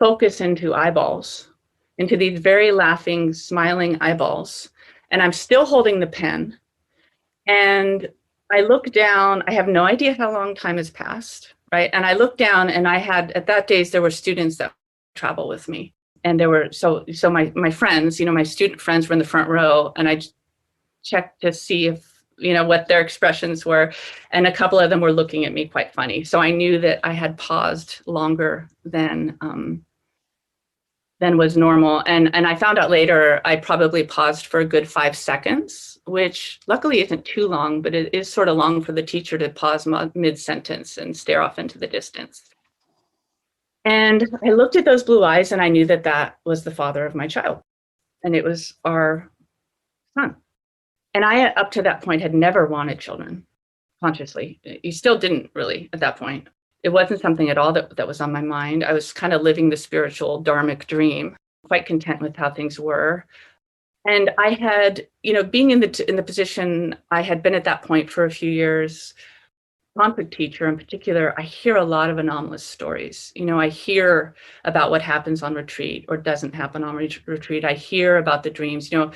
focus into eyeballs, into these very laughing, smiling eyeballs. And I'm still holding the pen. And I look down, I have no idea how long time has passed, right? And I look down and I had, at that days, there were students that travel with me. And there were, so my friends, you know, my student friends were in the front row, and I checked to see if, you know, what their expressions were. And a couple of them were looking at me quite funny. So I knew that I had paused longer than was normal. And I found out later, I probably paused for a good 5 seconds, which luckily isn't too long, but it is sort of long for the teacher to pause mid-sentence and stare off into the distance. And I looked at those blue eyes and I knew that that was the father of my child. And it was our son. And I, up to that point, had never wanted children consciously. You still didn't really at that point. It wasn't something at all that was on my mind. I was kind of living the spiritual dharmic dream, quite content with how things were. And I had, you know, being in the position I had been at that point for a few years, conflict teacher in particular, I hear a lot of anomalous stories. You know, I hear about what happens on retreat or doesn't happen on retreat. I hear about the dreams. You know,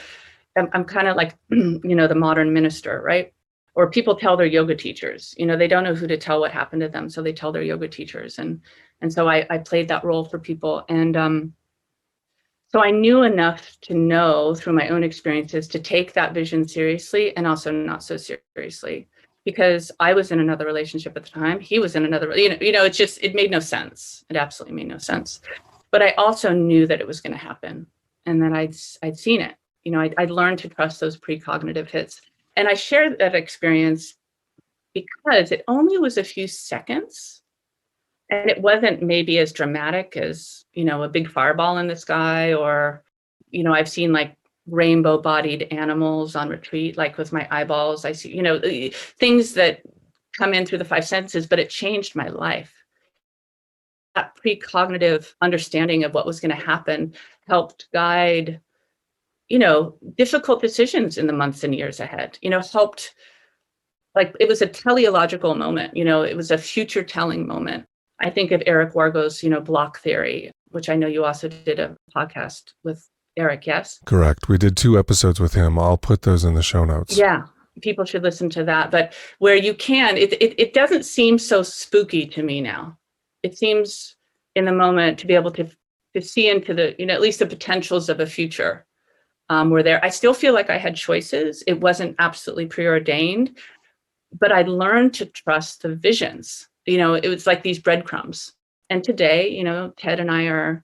I'm kind of like, you know, the modern minister, right? Or people tell their yoga teachers, you know, they don't know who to tell what happened to them. So they tell their yoga teachers. And so I played that role for people. And so I knew enough to know through my own experiences to take that vision seriously and also not so seriously. Because I was in another relationship at the time. He was in another, you know, it made no sense. It absolutely made no sense. But I also knew that it was going to happen and that I'd seen it. I learned to trust those precognitive hits. And I shared that experience because it only was a few seconds. And it wasn't maybe as dramatic as, a big fireball in the sky, or, I've seen like rainbow bodied animals on retreat, like with my eyeballs. I see, things that come in through the five senses, but it changed my life. That precognitive understanding of what was going to happen helped guide, difficult decisions in the months and years ahead, helped, like, it was a teleological moment, it was a future telling moment. I think of Eric Wargo's, block theory, which I know you also did a podcast with Eric, yes? Correct. We did 2 episodes with him. I'll put those in the show notes. Yeah, people should listen to that. But where you can, it doesn't seem so spooky to me now. It seems in the moment to be able to see into the, at least the potentials of a future were there. I still feel like I had choices. It wasn't absolutely preordained, but I learned to trust the visions. It was like these breadcrumbs. And today, Ted and I are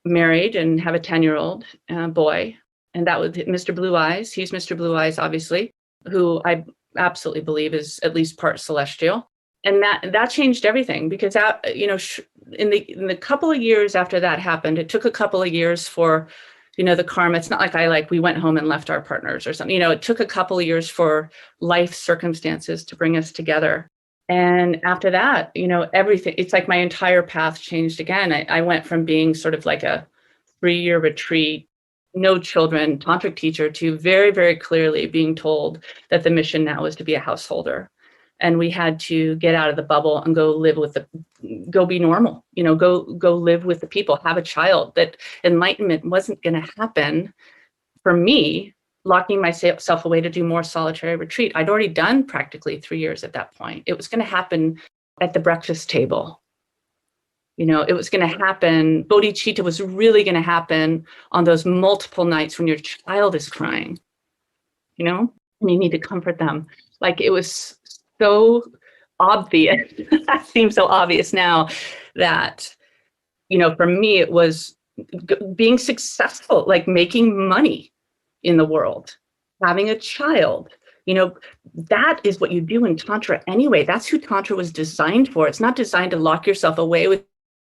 married and have a 10-year-old boy. And that was Mr. Blue Eyes. He's Mr. Blue Eyes, obviously, who I absolutely believe is at least part celestial. And that changed everything, because in the couple of years after that happened, it took a couple of years for, the karma. It's not like we went home and left our partners or something. It took a couple of years for life circumstances to bring us together. And after that, everything, it's like my entire path changed again. I went from being sort of like a 3-year retreat, no children, tantric teacher, to very, very clearly being told that the mission now was to be a householder. And we had to get out of the bubble and go live go be normal, go live with the people, have a child. That enlightenment wasn't going to happen for me, locking myself away to do more solitary retreat. I'd already done practically 3 years at that point. It was going to happen at the breakfast table. It was going to happen. Bodhicitta was really going to happen on those multiple nights when your child is crying, and you need to comfort them. Like, it was so obvious. That seems so obvious now that, for me, it was being successful, like making money in the world, having a child. That is what you do in Tantra anyway. That's who Tantra was designed for. It's not designed to lock yourself away with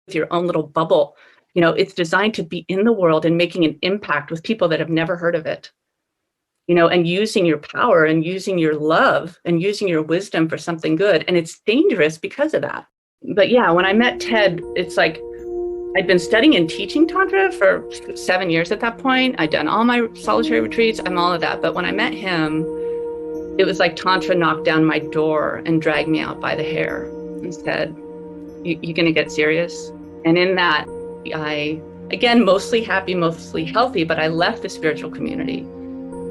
your own little bubble. It's designed to be in the world and making an impact with people that have never heard of it. And using your power and using your love and using your wisdom for something good. And it's dangerous because of that. But yeah, when I met Ted, it's like, I'd been studying and teaching Tantra for 7 years at that point. I'd done all my solitary retreats and all of that. But when I met him, it was like Tantra knocked down my door and dragged me out by the hair and said, you going to get serious? And in that, I, again, mostly happy, mostly healthy, but I left the spiritual community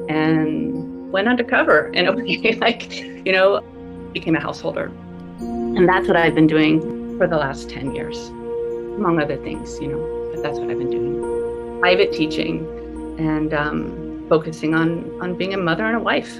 and went undercover in a way, became a householder. And that's what I've been doing for the last 10 years, among other things, but that's what I've been doing. Private teaching and focusing on being a mother and a wife.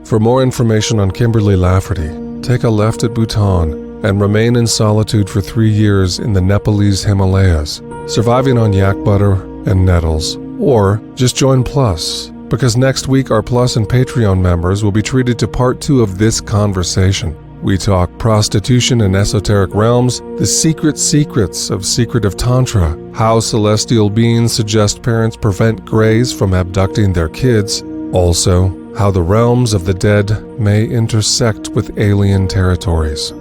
For more information on Kimberly Lafferty, take a left at Bhutan and remain in solitude for 3 years in the Nepalese Himalayas, surviving on yak butter and nettles. Or just join Plus, because next week our Plus and Patreon members will be treated to part 2 of this conversation. We talk prostitution in esoteric realms, the secrets of secretive Tantra, how celestial beings suggest parents prevent greys from abducting their kids, also how the realms of the dead may intersect with alien territories.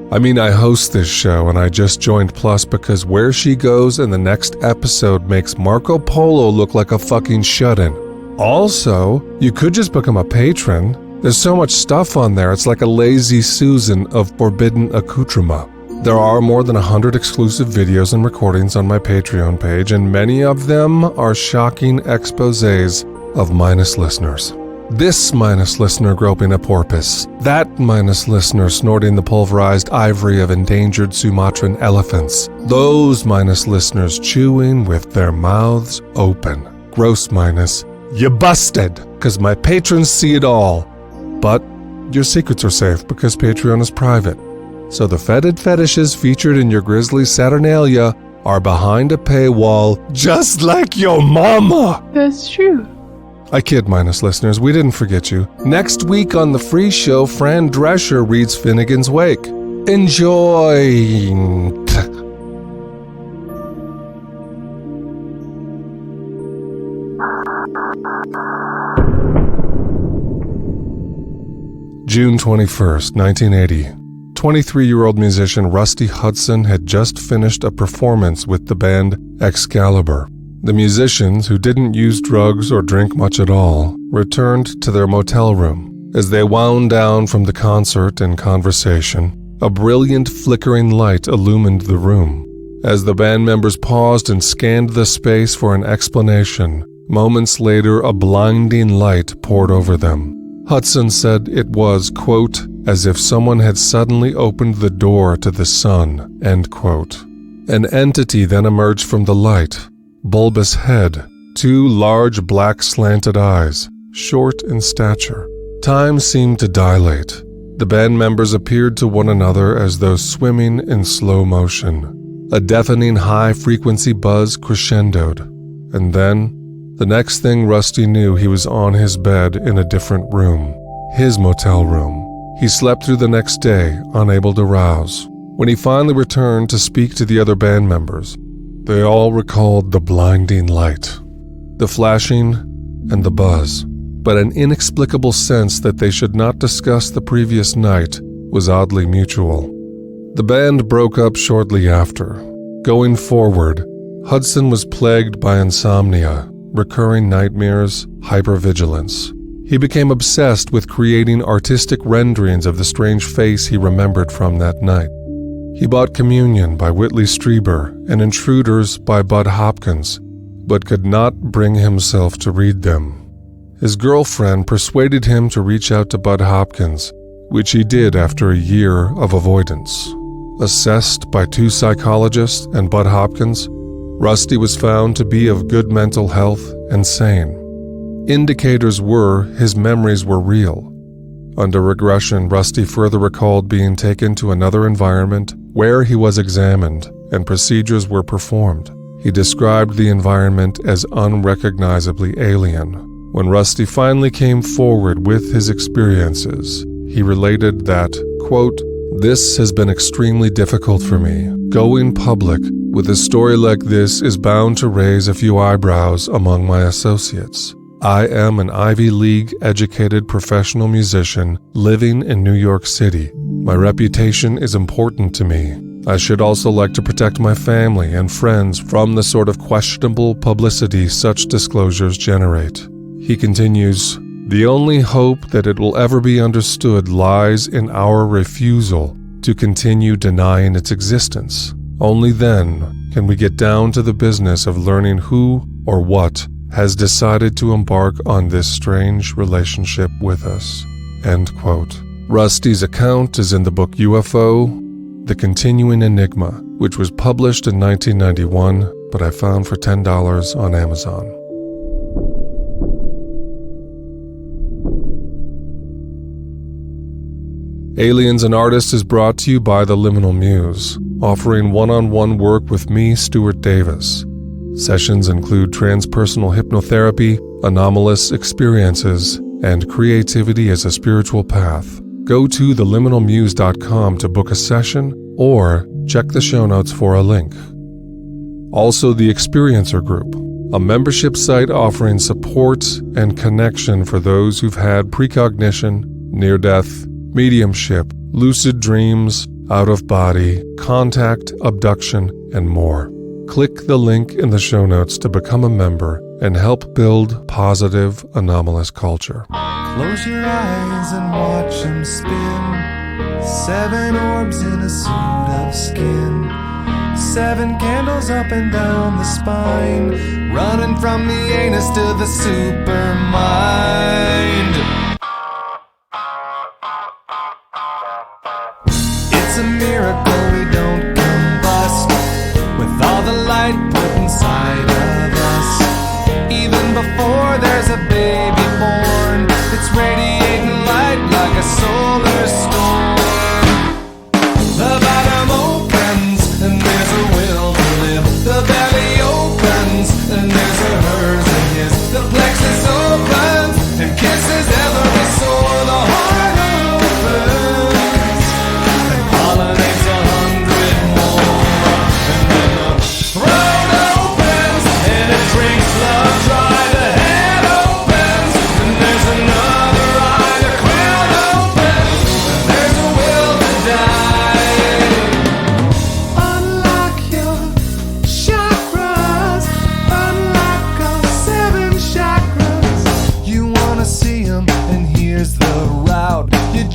I host this show and I just joined Plus because where she goes in the next episode makes Marco Polo look like a fucking shut-in. Also, you could just become a patron. There's so much stuff on there, it's like a lazy Susan of forbidden accoutrement. There are more than 100 exclusive videos and recordings on my Patreon page, and many of them are shocking exposés of minus listeners. This minus listener groping a porpoise. That minus listener snorting the pulverized ivory of endangered Sumatran elephants. Those minus listeners chewing with their mouths open. Gross minus. You busted, because my patrons see it all. But your secrets are safe because Patreon is private. So the fetid fetishes featured in your grisly Saturnalia are behind a paywall just like your mama. That's true. I kid minus, listeners, we didn't forget you. Next week on the free show, Fran Drescher reads Finnegan's Wake. Enjoy! June 21st, 1980. 23-year-old musician Rusty Hudson had just finished a performance with the band Excalibur. The musicians, who didn't use drugs or drink much at all, returned to their motel room. As they wound down from the concert and conversation, a brilliant flickering light illumined the room. As the band members paused and scanned the space for an explanation, moments later a blinding light poured over them. Hudson said it was, quote, as if someone had suddenly opened the door to the sun, end quote. An entity then emerged from the light. Bulbous head, two large black slanted eyes, short in stature. Time seemed to dilate. The band members appeared to one another as though swimming in slow motion. A deafening high-frequency buzz crescendoed. And then, the next thing Rusty knew, he was on his bed in a different room. His motel room. He slept through the next day, unable to rouse. When he finally returned to speak to the other band members, they all recalled the blinding light, the flashing, and the buzz, but an inexplicable sense that they should not discuss the previous night was oddly mutual. The band broke up shortly after. Going forward, Hudson was plagued by insomnia, recurring nightmares, hypervigilance. He became obsessed with creating artistic renderings of the strange face he remembered from that night. He bought Communion by Whitley Strieber and Intruders by Bud Hopkins, but could not bring himself to read them. His girlfriend persuaded him to reach out to Bud Hopkins, which he did after a year of avoidance. Assessed by 2 psychologists and Bud Hopkins, Rusty was found to be of good mental health and sane. Indicators were his memories were real. Under regression, Rusty further recalled being taken to another environment where he was examined and procedures were performed. He described the environment as unrecognizably alien. When Rusty finally came forward with his experiences, he related that, quote, "This has been extremely difficult for me. Going public with a story like this is bound to raise a few eyebrows among my associates. I am an Ivy League educated professional musician living in New York City. My reputation is important to me. I should also like to protect my family and friends from the sort of questionable publicity such disclosures generate." He continues, "The only hope that it will ever be understood lies in our refusal to continue denying its existence. Only then can we get down to the business of learning who or what has decided to embark on this strange relationship with us." End quote. Rusty's account is in the book UFO, The Continuing Enigma, which was published in 1991, but I found for $10 on Amazon. Aliens and Artists is brought to you by the Liminal Muse, offering one-on-one work with me, Stuart Davis. Sessions include transpersonal hypnotherapy, anomalous experiences, and creativity as a spiritual path. Go to theliminalmuse.com to book a session or check the show notes for a link. Also, the Experiencer Group, a membership site offering support and connection for those who've had precognition, near-death, mediumship, lucid dreams, out-of-body, contact, abduction, and more. Click the link in the show notes to become a member and help build positive, anomalous culture. Close your eyes and watch them spin. 7 orbs in a suit of skin. 7 candles up and down the spine, running from the anus to the super mind. It's a miracle we don't combust with all the light put inside of us. Even before there's a baby born, it's radiating light like a solar storm. The bottom opens and there's a will to live.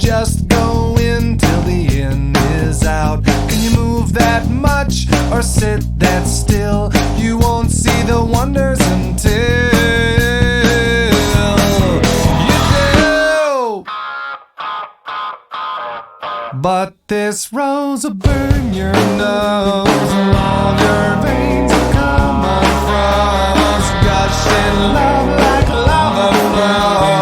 just go in till the end is out. Can you move that much or sit that still? You won't see the wonders until you do. But this rose will burn your nose, all your veins will come unfroze, gushing love like lava flows.